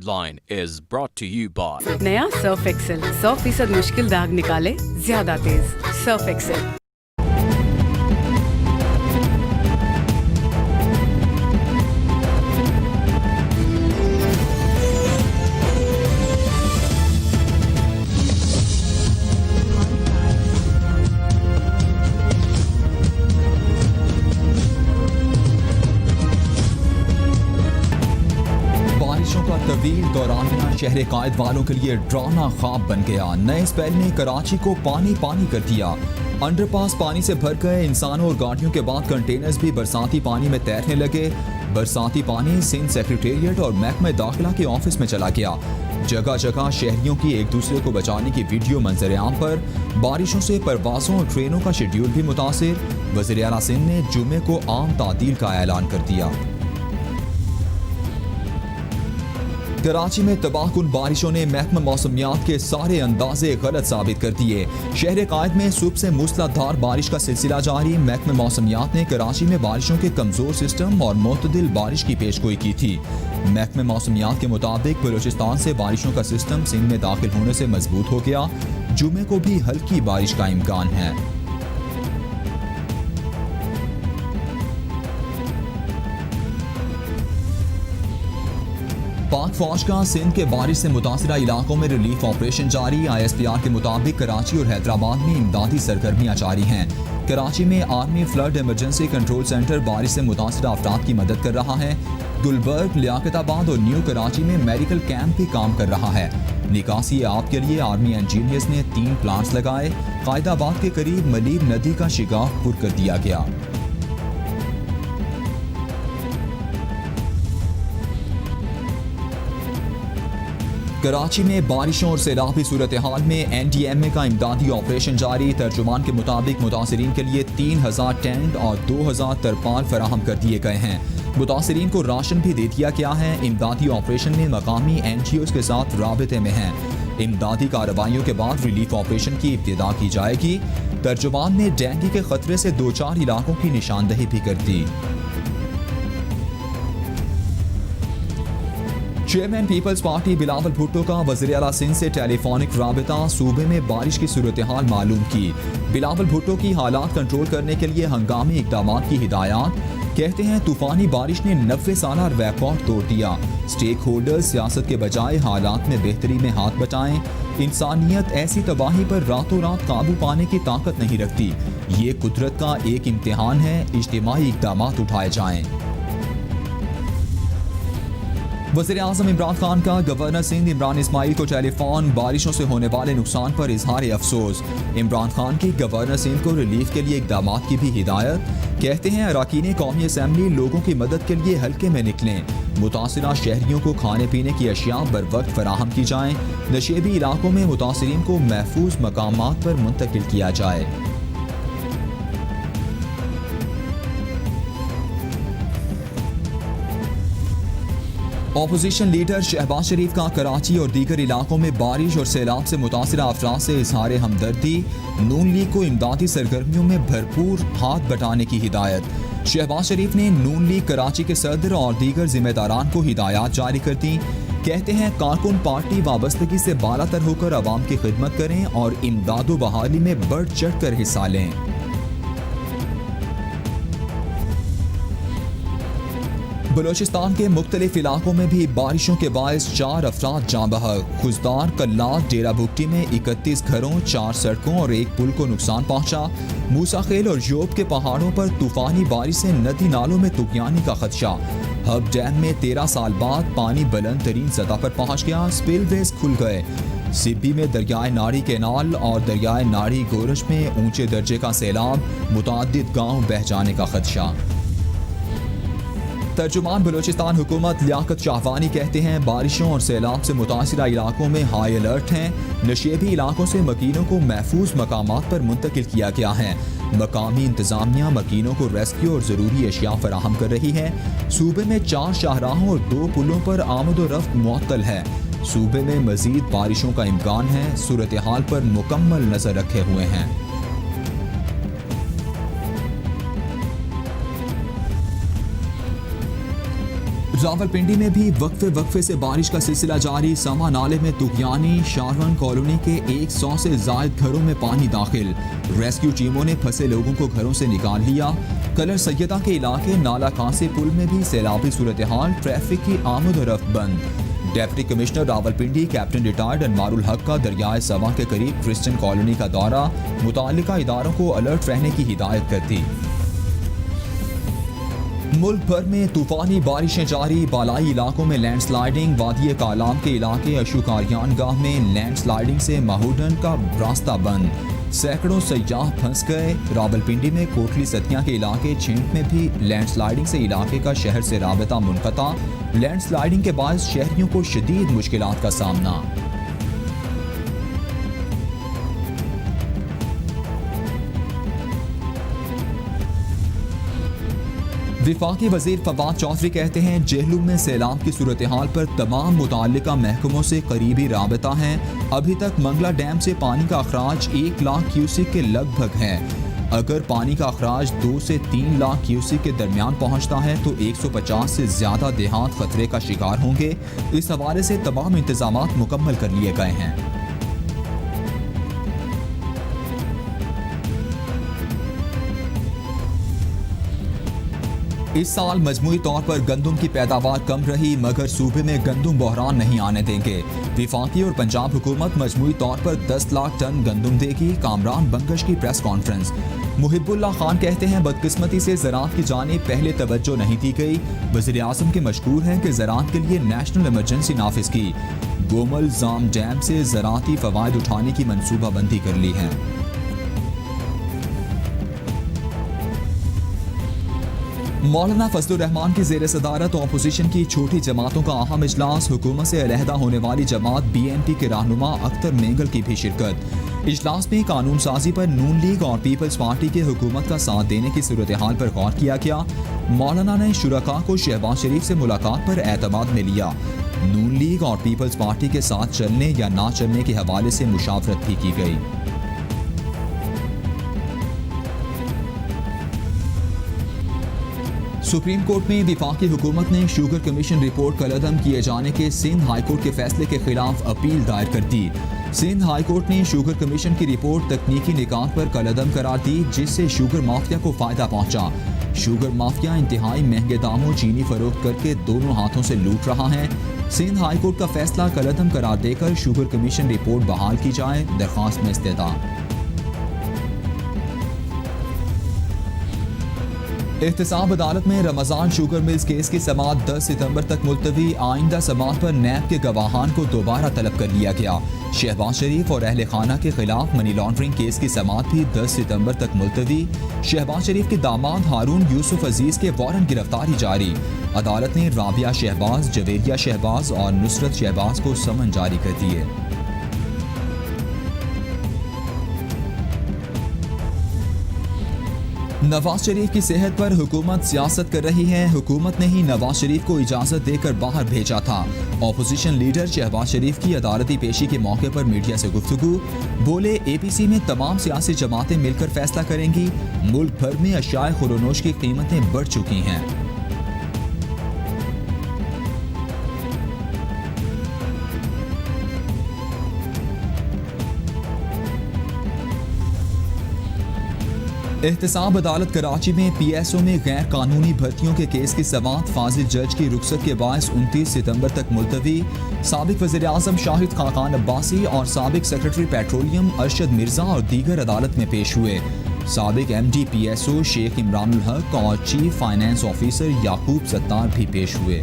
Headline is brought to you by नया Surf Excel 100% मुश्किल दाग निकाले ज्यादा तेज। Surf Excel. तवील दौरानिया शहर कायद वालों के लिए डरावना ख्वाब बन गया। नए स्पेल ने कराची को पानी पानी कर दिया। अंडरपास पानी से भर गए, इंसानों और गाड़ियों के बाद कंटेनर्स भी बरसाती पानी में तैरने लगे। बरसाती पानी सिंध सेक्रेटेरिएट और महकमे दाखिला के ऑफिस में चला गया। जगह जगह शहरियों की एक दूसरे को बचाने की वीडियो मंजर आम पर। बारिशों से परवाजों और ट्रेनों का शेड्यूल भी मुतासिर। वज़ीर आला सिंध ने जुमे को आम तादील का ऐलान कर दिया। कराची में तबाहकुन बारिशों ने महकमा मौसमियात के सारे अंदाजे गलत साबित कर दिए। शहर कायद में सुबह से मूसलाधार बारिश का सिलसिला जारी। महकमा मौसमियात ने कराची में बारिशों के कमजोर सिस्टम और मोतदिल बारिश की पेशगोई की थी। महकमा मौसमियात के मुताबिक बलूचिस्तान से बारिशों का सिस्टम सिंध में दाखिल होने से मजबूत हो गया। जुमे को भी हल्की बारिश का इम्कान है। पाक फौज का सिंध के बारिश से मुतासरा इलाकों में रिलीफ ऑपरेशन जारी। ISPR के मुताबिक कराची और हैदराबाद में इमदादी सरगर्मियां जारी हैं। कराची में army flood emergency control centre बारिश से मुतासरा अफराद की मदद कर रहा है। गुलबर्ग, लियाकताबाद और न्यू कराची में मेडिकल कैंप भी काम कर रहा है। निकासी आब के लिए आर्मी इंजीनियर्स ने 3 प्लांट्स लगाए। कायदाबाद के करीब मलीब नदी का शिगाफ पुर कर दिया गया। कराची में बारिशों और सैलाबी सूरत हाल में NDMA का इमदादी ऑपरेशन जारी। तर्जुमान के मुताबिक मुतासरीन के लिए 3000 टेंट और 2000 तरपाल फराहम कर दिए गए हैं। मुतासरीन को राशन भी दे दिया गया है। इमदादी ऑपरेशन में मकामी NGOs के साथ राबिते में हैं। इमदादी कार्रवाइयों के बाद रिलीफ ऑपरेशन की इब्तिदा की जाएगी। तर्जुमान ने डेंगू के खतरे से 2-4 इलाकों की निशानदही भी कर दी। चेयरमैन पीपल्स पार्टी बिलावल भुट्टो का वज़ीर आला सिंध से टेलीफोनिक राबिता। सूबे में बारिश की सूरत हाल मालूम की। बिलावल भुट्टो की हालात कंट्रोल करने के लिए हंगामी इक़दाम की हिदायत। कहते हैं तूफानी बारिश ने 90 साला रिकॉर्ड तोड़ दिया। स्टेक होल्डर्स सियासत के बजाय हालात में बेहतरी में हाथ बटाएं। इंसानियत ऐसी तबाही पर रातों रात काबू पाने की ताकत नहीं रखती। ये कुदरत का एक इम्तिहान है। इज्तिमाई इक़दाम उठाए जाएं। वज़ीर आज़म इमरान खान का गवर्नर सिंध इमरान इस्माइल को टेलीफोन। बारिशों से होने वाले नुकसान पर इजहार अफसोस। इमरान खान की गवर्नर सिंध को रिलीफ के लिए इक़दाम की भी हिदायत। कहते हैं अरकान कौमी असम्बली लोगों की मदद के लिए हल्के में निकलें। मुतासिरा शहरियों को खाने पीने की अशिया बर वक्त फराहम की जाएँ। नशेबी इलाकों में मुतासरीन को महफूज मकामात पर मुंतकिल किया जाए। ऑपोजिशन लीडर शहबाज शरीफ का कराची और दीगर इलाकों में बारिश और सैलाब से मुतासिरा अफराद से इजहार हमदर्दी। नून लीग को इमदादी सरगर्मियों में भरपूर हाथ बटाने की हिदायत। शहबाज शरीफ ने नून लीग कराची के सदर और दीगर जिम्मेदारान को हिदायत जारी कर दी। कहते हैं कारकुन पार्टी वाबस्तगी से बालातर होकर आवाम की खिदमत करें और इमदादो बहाली में बढ़ चढ़ कर हिस्सा लें। बलोचिस्तान के मुख्तलिफ इलाकों में भी बारिशों के बायस 4 अफराद जाँ बहक। खुजदार, कल्लात, डेरा बुगटी में 31 घरों, 4 सड़कों और 1 पुल को नुकसान पहुंचा। मूसा खेल और योब के पहाड़ों पर तूफानी बारिश से नदी नालों में तुगयानी का खदशा। हब डैम में 13 साल बाद पानी बुलंद तरीन सतह पर पहुंच गया। स्पिलवेज खुल गए। सिब्बी में दरियाए नाड़ी केनाल और दरियाए नाड़ी गोरश में ऊंचे दर्जे का सैलाब। मुतअद्दिद गाँव बह जाने का खदशा। तर्जुमान बलूचिस्तान हुकूमत लियाकत शाहवानी कहते हैं बारिशों और सैलाब से मुतासिरा इलाकों में हाई अलर्ट हैं। नशेबी इलाकों से मकीनों को महफूज मकामात पर मुंतकिल किया गया है। मकामी इंतजामिया मकीनों को रेस्क्यू और ज़रूरी अशिया फराहम कर रही है। सूबे में 4 शाहराहों और 2 पुलों पर आमद व रफ्त मुअत्तल है। सूबे में मजीद बारिशों का इम्कान है। सूरत हाल पर मुकम्मल नजर रखे हुए हैं। रावलपिंडी में भी वक्फे से बारिश का सिलसिला जारी। समा नाले में तुगयानी शाहरवन कॉलोनी के 100 से ज्यादा घरों में पानी दाखिल। रेस्क्यू टीमों ने फंसे लोगों को घरों से निकाल लिया। कलर सैयदा के इलाके नाला कांसे पुल में भी सैलाबी सूरत हाल, ट्रैफिक की आमद और रफ्त बंद। Deputy commissioner Rawalpindi captain retired Anwarul हक का दरियाए सवा के करीब क्रिश्चियन कॉलोनी का दौरा, मुताल्लिका इदारों को अलर्ट रहने की हिदायत कर दी। मुल्क भर में तूफानी बारिशें जारी। बालाई इलाकों में लैंडस्लाइडिंग। वादी कालाम के इलाके अशुकारियान गाह में लैंडस्लाइडिंग से माहूडन का रास्ता बंद। सैकड़ों सयाह फंस गए। रावलपिंडी में कोटली सतिया के इलाके छिंट में भी लैंडस्लाइडिंग से इलाके का शहर से राबता मुनक़ता। लैंडस्लाइडिंग के बाद शहरियों को शदीद मुश्किलात का सामना। विफाकी वजीर फवाद चौधरी कहते हैं जेहलूम में सैलाब की सूरत हाल पर तमाम मुताल्लिका महकमों से करीबी राबता है। अभी तक मंगला डैम से पानी का अखराज 1 लाख क्यूसिक के लगभग है। अगर पानी का अखराज 2 से 3 लाख क्यूसिक के दरमियान पहुंचता है तो 150 से ज्यादा देहात खतरे का शिकार होंगे। इस हवाले से तमाम इंतजाम मुकम्मल कर लिए गए हैं। इस साल मजमूई तौर पर गंदम की पैदावार कम रही, मगर सूबे में गंदम बहरान नहीं आने देंगे। विफाकी और पंजाब हुकूमत मजमूई तौर पर 10 लाख टन गंदम देगी। कामरान बंगश की प्रेस कॉन्फ्रेंस। मुहिबुल्लाह खान कहते हैं बदकिस्मती से ज़राअत की जानिब पहले तवज्जो नहीं दी गई। वज़ीर आज़म के मशकूर हैं कि ज़राअत के लिए नेशनल इमरजेंसी नाफिज की। गोमल जाम डैम से ज़राअती फ़वायद उठाने की मनसूबाबंदी कर ली है। मौलाना फजलुर रहमान की ज़ेर सदारत अपोजिशन की छोटी जमातों का अहम इजलास। हुकूमत से अलहदा होने वाली जमात BNP के रहनुमा अख्तर मेंगल की भी शिरकत। इजलास में कानून साजी पर नून लीग और पीपल्स पार्टी के हुकूमत का साथ देने की सूरत हाल पर गौर किया गया। मौलाना ने शुरका को शहबाज शरीफ से मुलाकात पर एतमाद में लिया। नून लीग और पीपल्स पार्टी के साथ चलने या ना चलने के हवाले से मुशावरत भी की गई। सुप्रीम कोर्ट में विफाकी हुकूमत ने शुगर कमीशन रिपोर्ट कलअदम किए जाने के सिंध हाईकोर्ट के फैसले के खिलाफ अपील दायर कर दी। सिंध हाईकोर्ट ने शुगर कमीशन की रिपोर्ट तकनीकी निकात पर कलअदम करार दी, जिससे शुगर माफिया को फायदा पहुंचा। शुगर माफिया इंतहाई महंगे दामों चीनी फरोख्त करके दोनों हाथों से लूट रहा है। सिंध हाईकोर्ट का फैसला कलअदम करार देकर शुगर कमीशन रिपोर्ट बहाल की जाए, दरख्वास्त में इस्तेदा। एहतसाब अदालत में रमजान शुगर मिल्स केस की समाअत 10 सितंबर तक मुलतवी। आइंदा समाअत पर नैब के गवाहान को दोबारा तलब कर लिया गया। शहबाज शरीफ और अहले खाना के खिलाफ मनी लॉन्ड्रिंग केस की समाअत भी 10 सितंबर तक मुलतवी। शहबाज शरीफ के दामाद हारून यूसुफ अजीज के वारंट गिरफ्तारी जारी। अदालत ने राबिया शहबाज, जवेरिया शहबाज और नुसरत शहबाज को समन जारी कर दिए। नवाज शरीफ की सेहत पर हुकूमत सियासत कर रही है। हुकूमत ने ही नवाज शरीफ को इजाजत देकर बाहर भेजा था। ऑपोजिशन लीडर शहबाज शरीफ की अदालती पेशी के मौके पर मीडिया से गुफ्तगू। बोले APC में तमाम सियासी जमातें मिलकर फैसला करेंगी। मुल्क भर में अशियाए खुरोनोश की कीमतें बढ़ चुकी हैं। एहतसाब अदालत कराची में PSO में गैर कानूनी भर्तियों के केस की समाअत फाजिल जज की रुखसत के बायस 29 सितंबर तक मुलतवी। साबिक वज़ीर आज़म शाहिद खाकान अब्बासी और साबिक सेक्रेटरी पेट्रोलियम अरशद मिर्जा और दीगर अदालत में पेश हुए। साबिक MD PSO शेख इमरानुल हक और chief finance officer Yaqoob Sattar भी पेश हुए।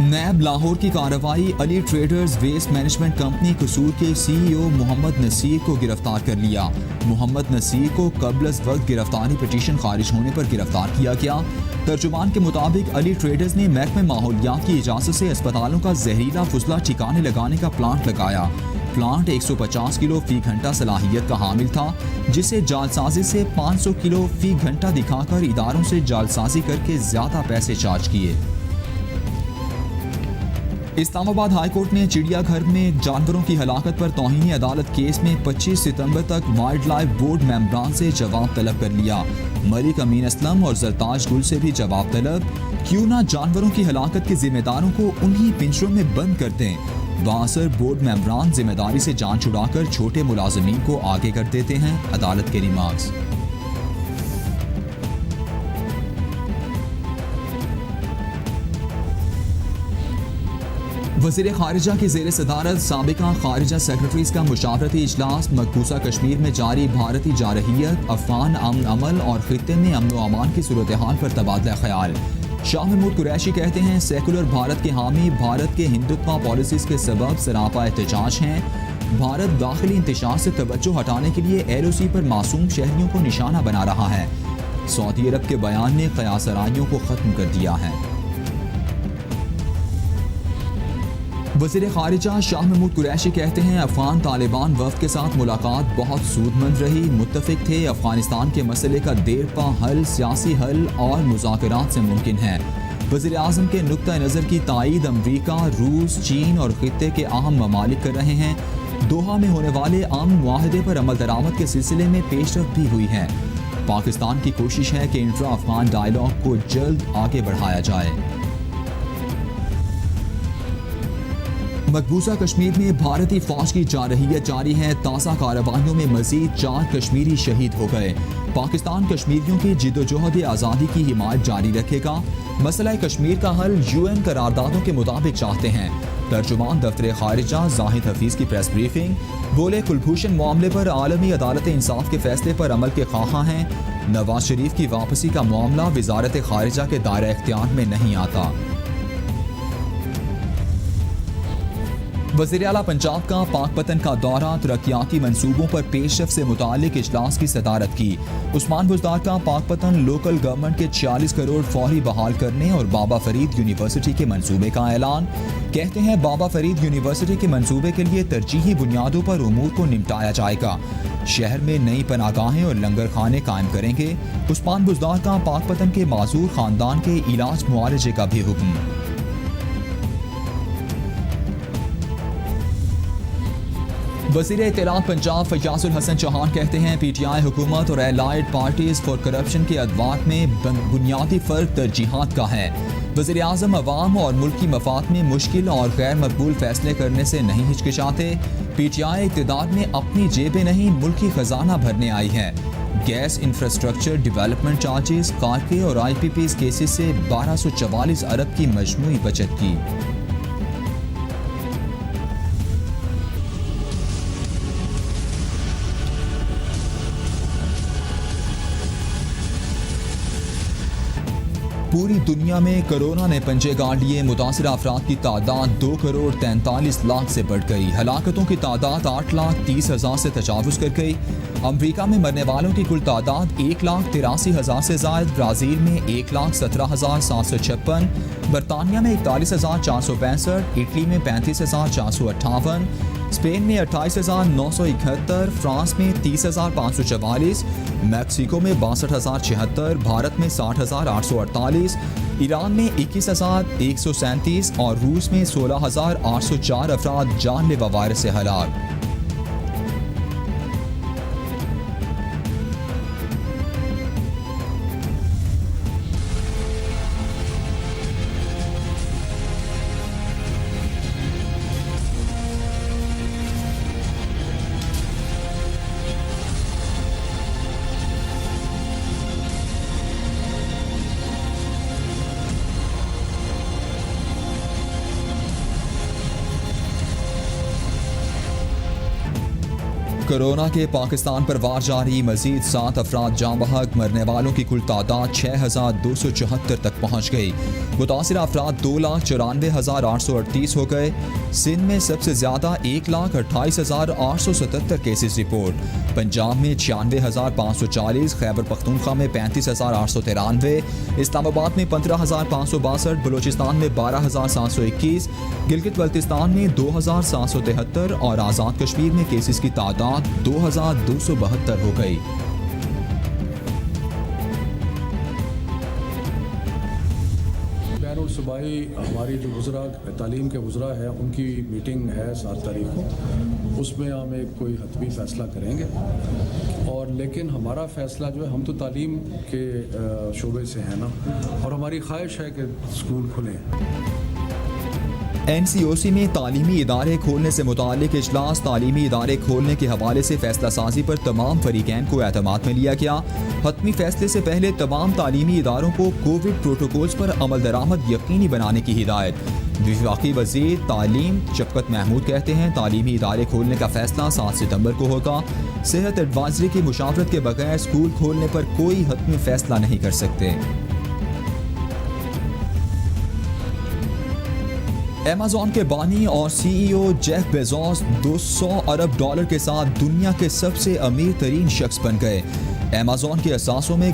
नैब लाहौर की कार्रवाई। Ali traders waste management company Kasur के CEO मोहम्मद नसीर को गिरफ्तार कर लिया। मोहम्मद नसीर को कबल वक्त गिरफ्तारी पिटीशन खारिज होने पर गिरफ्तार किया गया। तर्जुमान के मुताबिक अली ट्रेडर्स ने महकमे माहौलियात की इजाजत से अस्पतालों का जहरीला फुजला ठिकाने लगाने का प्लांट लगाया। प्लांट 150 किलो फी घंटा सलाहियत का हामिल था, जिसे जालसाजी से 500 किलो फी घंटा दिखाकर इदारों से जालसाजी करके ज्यादा पैसे चार्ज किए। इस्लामाबाद हाई कोर्ट ने चिड़ियाघर में जानवरों की हलाकत पर तौहीन अदालत केस में 25 सितंबर तक वाइल्ड लाइफ बोर्ड मेंबरान से जवाब तलब कर लिया। मलिक अमीन असलम और जरताज गुल से भी जवाब तलब। क्यों ना जानवरों की हलाकत के जिम्मेदारों को उन्हीं पिंजरों में बंद कर दें। बासर बोर्ड मेंबरान जिम्मेदारी से जान छुड़ाकर छोटे मुलाजमीन को आगे कर देते हैं, अदालत के रिमार्क्स। वज़ीर ख़ारिजा की ज़ेर सदारत साबिका ख़ारिजा सेक्रेटरीज़ का मुशावरती इजलास। मकबूजा कश्मीर में जारी भारतीय जारहियत, अफ़गान अमन अमल और ख़ित्ते में अमन व अमान की सूरत हाल पर तबादला ख्याल। शाह महमूद कुरैशी कहते हैं सेकुलर भारत के हामी भारत के हिंदुत्व पॉलिसीज़ के सबब सरापा एहतजाज हैं। भारत दाखिली इंतशार से तवज्जो हटाने के लिए LOC पर मासूम शहरियों को निशाना बना रहा है। सऊदी अरब के बयान ने क़यासराइयों को ख़त्म कर दिया है। वज़ीर ख़ारिजा शाह महमूद कुरैशी कहते हैं अफ़गान तालिबान वफ़द के साथ मुलाकात बहुत सूदमंद रही। मुत्तफ़िक थे अफ़गानिस्तान के मसले का देरपा हल सियासी हल और मुज़ाकरात से मुमकिन है। वज़ीर आज़म के नुक्ता नज़र की तायीद अमरीका, रूस, चीन और ख़ित्ते के अहम ममालिक कर रहे हैं। दोहा में होने वाले अमन मुआहदे पर अमल दरामद के सिलसिले में पेशरफ़ भी हुई है। पाकिस्तान की कोशिश है कि इंट्रा अफ़गान डायलॉग को जल्द आगे बढ़ाया जाए। मकबूजा कश्मीर में भारतीय फौज की जारहियत जारी है। ताज़ा कार्रवाइयों में मजीद 4 कश्मीरी शहीद हो गए। पाकिस्तान कश्मीरियों की जिद्दोजहद आज़ादी की हिमायत जारी रखेगा। मसला कश्मीर का हल UN करारदादों के मुताबिक चाहते हैं। तर्जुमान दफ्तर ख़ारिजा जाहिद हफीज़ की प्रेस ब्रीफिंग। बोले कुलभूषण मामले पर आलमी अदालत इंसाफ के फैसले पर अमल के ख्वाहां हैं। नवाज शरीफ की वापसी का मामला वज़ारत ख़ारिजा के दायरा इख्तियार में नहीं आता। वज़ीर आला पंजाब का पाकपतन का दौरा, तरक्याती मंसूबों पर पेशरफ से मुतालिक इजलास की सदारत की। उस्मान बुज़दार का पाकपतन लोकल गवर्नमेंट के 46 करोड़ फौरी बहाल करने और बाबा फरीद यूनिवर्सिटी के मंसूबे का ऐलान। कहते हैं बाबा फरीद यूनिवर्सिटी के मंसूबे के लिए तरजीही बुनियादों पर उमूर को निपटाया जाएगा। शहर में नई पनागाहें और लंगर खाने कायम करेंगे। उस्मान बुज़दार का पाकपतन के माजूर खानदान के इलाज मुआलजे का भी हुक्म। वज़ीर इत्तलात पंजाब फयाजुल हसन चौहान कहते हैं PTI हुकूमत और एलाइड पार्टीज फॉर करप्शन के अदवात में बुनियादी फ़र्क तरजीहात का है। वज़ीर आज़म अवाम और मुल्की मफाद में मुश्किल और गैर मकबूल फैसले करने से नहीं हिचकिचाते। PTI इक़्तिदार में अपनी जेबें नहीं मुल्की खजाना भरने आई है। गैस इंफ्रास्ट्रक्चर डेवलपमेंट चार्जेस, कारके और IPPs केसेस से 1244 अरब की मजमूई बचत की। पूरी दुनिया में कोरोना ने पंजे गाड़ लिए। मुतासिरा अफराद की तादाद 2 करोड़ 43 लाख से बढ़ गई। हलाकतों की तादाद 8,30,000 से तजावुज़ कर गई। अमरीका में मरने वालों की कुल तादाद 1,83,000 से ज़ायद। ब्राज़ील में 1,17,756, बरतानिया में 41,465, इटली में 35,458, स्पेन में 28,971, फ्रांस में 30,544, मैक्सिको में 62,076, भारत में 60,848, ईरान में 21,137 और रूस में 16,804 अफराद जानलेवा वायरस से हलाक। कोरोना के पाकिस्तान पर वार जारी। मजीद 7 अफराद जाँ बहक। मरने वालों की कुल तादाद 6,274 तक पहुँच गई। मुतासिर अफराद 2,94,838 हो गए। सिंध में सबसे ज़्यादा 1,28,877 केसेस रिपोर्ट। पंजाब में 96,540, खैबर पख्तूनख्वा में 35,893, इस्लामाबाद में 15,562, बलूचिस्तान में 12,721, गिलगित बल्तिस्तान में 2,773 और आज़ाद कश्मीर में केसेस की तादाद 2,272 हो गई। बैरुल सूबाई हमारी जो वज़रा तालीम के वज़रा है उनकी मीटिंग है 7 तारीख को, उसमें हम एक कोई हतमी फ़ैसला करेंगे। और लेकिन हमारा फ़ैसला जो है, हम तो तालीम के शोबे से हैं ना, और हमारी ख्वाहिश है कि स्कूल खुलें। NCOC में तालीमी इदारे खोलने से मुतालिक इजलास तालीमी इदारे खोलने के हवाले से फैसला साजी पर तमाम फरीकैन को एतमाद में लिया गया। हतमी फैसले से पहले तमाम तालीमी इदारों को कोविड प्रोटोकॉल्स पर अमल दरामद यकीनी बनाने की हिदायत। वफाकी वज़ीर तालीम शफकत महमूद कहते हैं, तालीमी इदारे खोलने का फैसला 7 सितंबर को होगा। सेहत एडवाइजरी की मुशावरत के बगैर स्कूल खोलने पर कोई हतमी फैसला नहीं कर सकते। अमेज़न के बानी और CEO जेफ बेजोस $200 अरब के साथ दुनिया के सबसे अमीर तरीन शख्स बन गए। अमेज़न के असासों में